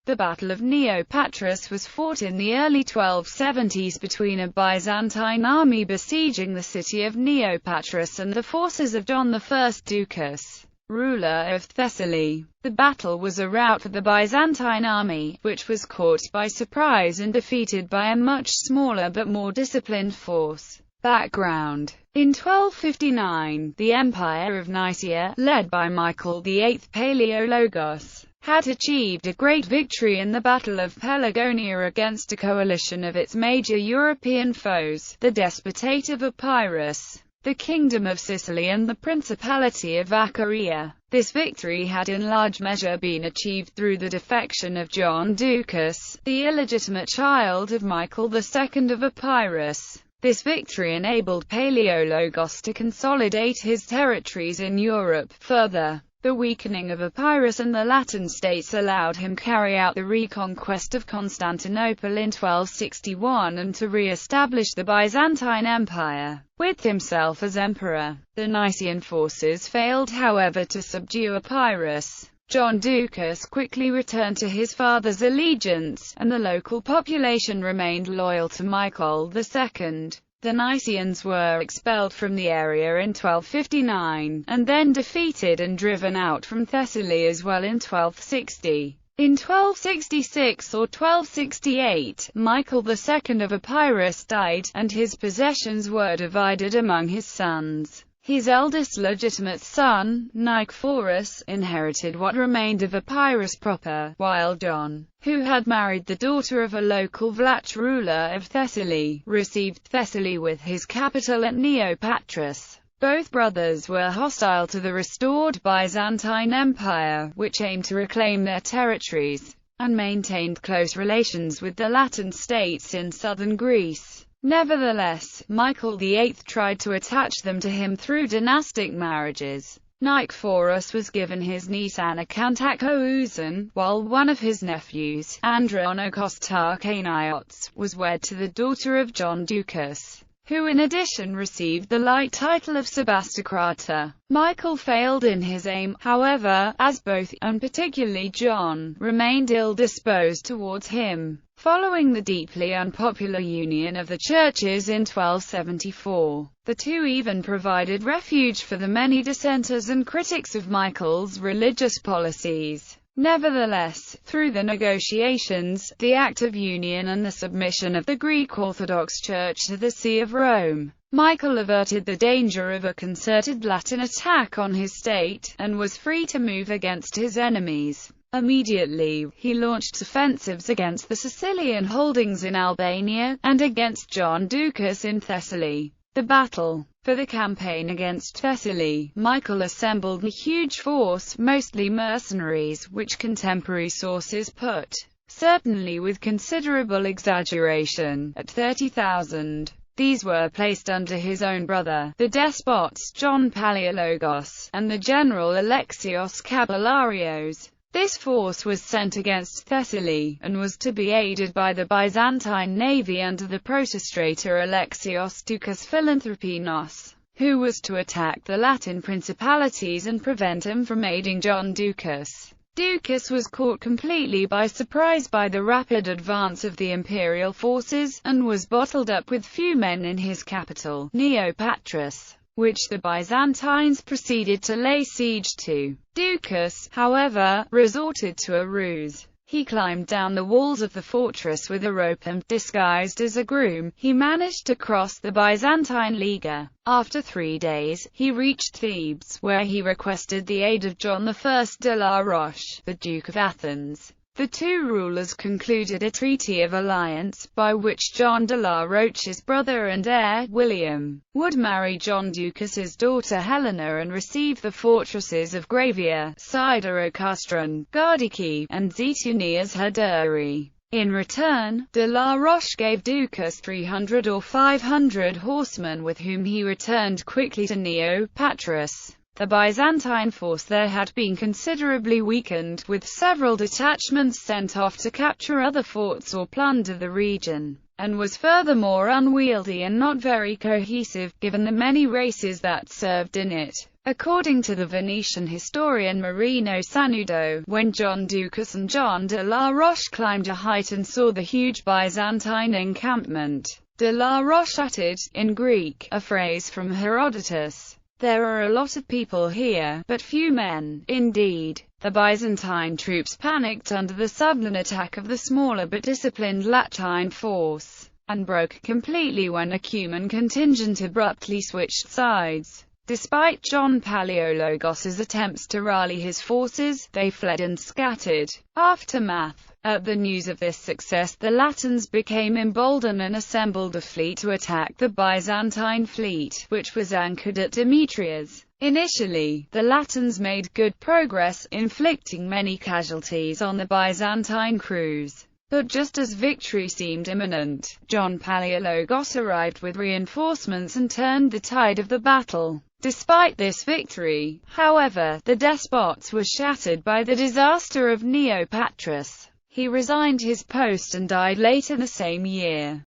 The Battle of Neopatras was fought in the early 1270s between a Byzantine army besieging the city of Neopatras and the forces of John I Doukas, ruler of Thessaly. The battle was a rout for the Byzantine army, which was caught by surprise and defeated by a much smaller but more disciplined force. Background: in 1259, the Empire of Nicaea, led by Michael VIII Palaiologos, had achieved a great victory in the Battle of Pelagonia against a coalition of its major European foes, the Despotate of Epirus, the Kingdom of Sicily and the Principality of Achaia. This victory had in large measure been achieved through the defection of John Doukas, the illegitimate child of Michael II of Epirus. This victory enabled Palaiologos to consolidate his territories in Europe. Further, the weakening of Epirus and the Latin states allowed him to carry out the reconquest of Constantinople in 1261 and to re-establish the Byzantine Empire, with himself as emperor. The Nicaean forces failed, however, to subdue Epirus. John Doukas quickly returned to his father's allegiance, and the local population remained loyal to Michael II. The Nicaeans were expelled from the area in 1259, and then defeated and driven out from Thessaly as well in 1260. In 1266 or 1268, Michael II of Epirus died, and his possessions were divided among his sons. His eldest legitimate son, Nicephorus, inherited what remained of Epirus proper, while John, who had married the daughter of a local Vlach ruler of Thessaly, received Thessaly with his capital at Neopatras. Both brothers were hostile to the restored Byzantine Empire, which aimed to reclaim their territories, and maintained close relations with the Latin states in southern Greece. Nevertheless, Michael VIII tried to attach them to him through dynastic marriages. Nicephorus was given his niece Anna Kantakouzan, while one of his nephews, Andronikos Tarkaniots, was wed to the daughter of John Doukas, who in addition received the light title of Sebastocrata. Michael failed in his aim, however, as both, and particularly John, remained ill-disposed towards him. Following the deeply unpopular union of the churches in 1274, the two even provided refuge for the many dissenters and critics of Michael's religious policies. Nevertheless, through the negotiations, the Act of Union and the submission of the Greek Orthodox Church to the See of Rome, Michael averted the danger of a concerted Latin attack on his state, and was free to move against his enemies. Immediately, he launched offensives against the Sicilian holdings in Albania, and against John Doukas in Thessaly. The battle. For the campaign against Thessaly, Michael assembled a huge force, mostly mercenaries, which contemporary sources put, certainly with considerable exaggeration, at 30,000. These were placed under his own brother, the despots John Palaiologos, and the general Alexios Kabularios. This force was sent against Thessaly, and was to be aided by the Byzantine navy under the protostrator Alexios Doukas Philanthropinos, who was to attack the Latin principalities and prevent him from aiding John Doukas. Doukas was caught completely by surprise by the rapid advance of the imperial forces, and was bottled up with few men in his capital, Neopatras, which the Byzantines proceeded to lay siege to. Doukas, however, resorted to a ruse. He climbed down the walls of the fortress with a rope and, disguised as a groom, he managed to cross the Byzantine Liga. After 3 days, he reached Thebes, where he requested the aid of John I de la Roche, the Duke of Athens. The two rulers concluded a treaty of alliance, by which John de la Roche's brother and heir, William, would marry John Doukas' daughter Helena and receive the fortresses of Gravia, Siderocastron, Gardiki, and Zeitouni as her dowry. In return, de la Roche gave Doukas 300 or 500 horsemen with whom he returned quickly to Neopatras. The Byzantine force there had been considerably weakened, with several detachments sent off to capture other forts or plunder the region, and was furthermore unwieldy and not very cohesive, given the many races that served in it. According to the Venetian historian Marino Sanudo, when John Doukas and John de la Roche climbed a height and saw the huge Byzantine encampment, de la Roche uttered, in Greek, a phrase from Herodotus: "There are a lot of people here, but few men." Indeed, the Byzantine troops panicked under the sudden attack of the smaller but disciplined Latine force, and broke completely when a Cuman contingent abruptly switched sides. Despite John Palaiologos's attempts to rally his forces, they fled and scattered. Aftermath. At the news of this success, the Latins became emboldened and assembled a fleet to attack the Byzantine fleet, which was anchored at Demetrias. Initially, the Latins made good progress, inflicting many casualties on the Byzantine crews. But just as victory seemed imminent, John Palaiologos arrived with reinforcements and turned the tide of the battle. Despite this victory, however, the despot was shattered by the disaster of Neopatras. He resigned his post and died later the same year.